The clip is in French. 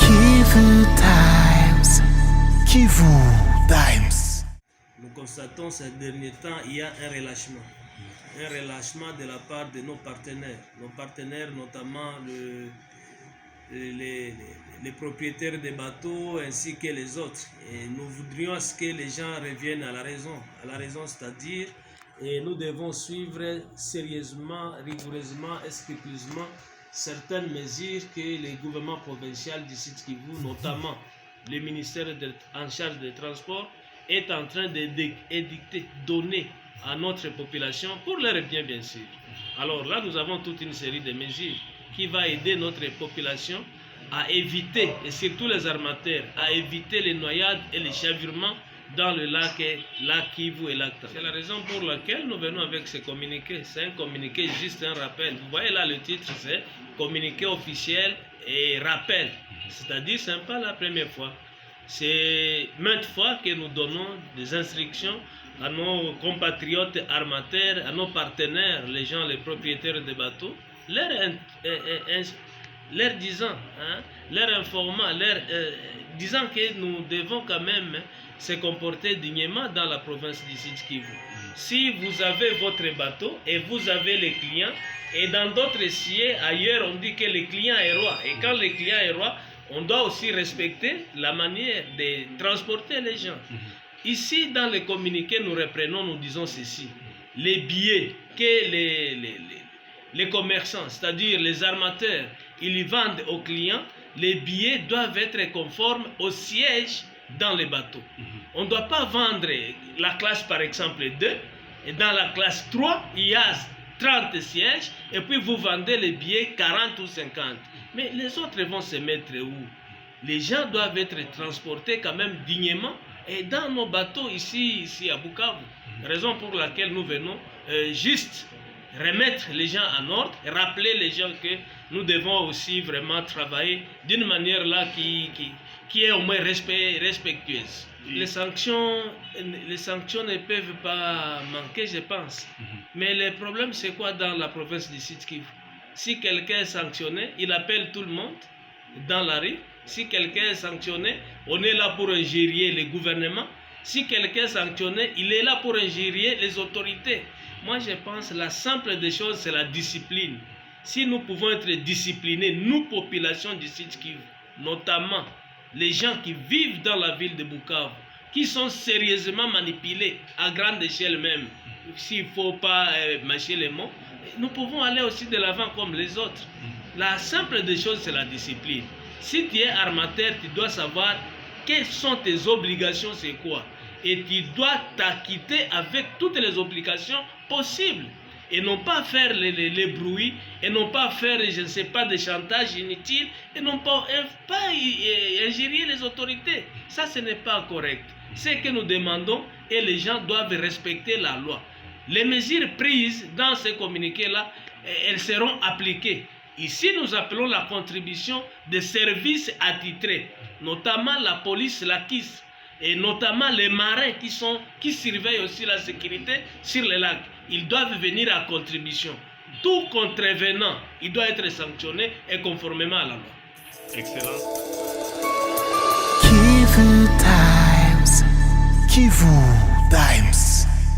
Kivu Times. Kivu Times. Nous constatons ces derniers temps, il y a un relâchement. Un relâchement de la part de nos partenaires. Nos partenaires, notamment les propriétaires des bateaux ainsi que les autres. Et nous voudrions à ce que les gens reviennent à la raison, c'est-à-dire et nous devons suivre sérieusement, rigoureusement, scrupuleusement certaines mesures que le gouvernement provincial du Sud Kivu, notamment le ministère en charge des transports, est en train d'édicter, donner à notre population pour leur bien sûr. Alors là, nous avons toute une série de mesures qui va aider notre population à éviter, et surtout les armateurs, à éviter les noyades et les chavirements dans le lac Kivu et lac Tchad. C'est la raison pour laquelle nous venons avec ce communiqué. C'est un communiqué, juste un rappel. Vous voyez là le titre, c'est communiqué officiel et rappel. C'est-à-dire, ce n'est pas la première fois. C'est maintes fois que nous donnons des instructions à nos compatriotes armateurs, à nos partenaires, les gens, les propriétaires de bateaux, leur disant, leur informant, disant que nous devons quand même se comporter dignement dans la province du Sud Kivu. Si vous avez votre bateau et vous avez les clients, et dans d'autres sièges ailleurs on dit que le client est roi, et quand le client est roi, on doit aussi respecter la manière de transporter les gens. Ici, dans le communiqué, nous reprenons, nous disons ceci. Les billets que les commerçants, c'est-à-dire les armateurs, ils vendent aux clients, les billets doivent être conformes au siège dans les bateaux. On ne doit pas vendre la classe, par exemple, 2, et dans la classe 3, il y a 30 sièges, et puis vous vendez les billets 40 ou 50. Mais les autres vont se mettre où? Les gens doivent être transportés quand même dignement et dans nos bateaux ici à Bukavu. Raison pour laquelle nous venons juste remettre les gens en ordre et rappeler les gens que nous devons aussi vraiment travailler d'une manière là qui est au moins respectueuse. Les sanctions ne peuvent pas manquer, je pense. Mais le problème, c'est quoi dans la province du Sud Kivu? Si quelqu'un est sanctionné, il appelle tout le monde dans la rue. Si quelqu'un est sanctionné, on est là pour injurier le gouvernement. Si quelqu'un est sanctionné, il est là pour injurier les autorités. Moi, je pense que la simple des choses, c'est la discipline. Si nous pouvons être disciplinés, nous, population du Sud Kivu, notamment les gens qui vivent dans la ville de Bukavu, qui sont sérieusement manipulés à grande échelle même, s'il ne faut pas mâcher les mots, nous pouvons aller aussi de l'avant comme les autres. La simple des choses, c'est la discipline. Si tu es armateur, tu dois savoir quelles sont tes obligations, c'est quoi. Et tu dois t'acquitter avec toutes les obligations possibles. Et non pas faire les bruits, et non pas faire, je ne sais pas, des chantages inutiles, et non pas ingérer les autorités. Ça, ce n'est pas correct. Ce que nous demandons, et les gens doivent respecter la loi. Les mesures prises dans ce communiqué-là, elles seront appliquées. Ici, nous appelons la contribution des services attitrés, notamment la police, la KIS, et notamment les marins qui surveillent aussi la sécurité sur les lacs. Ils doivent venir à contribution. Tout contrevenant, il doit être sanctionné et conformément à la loi. Excellent. Kivu Times. Kivu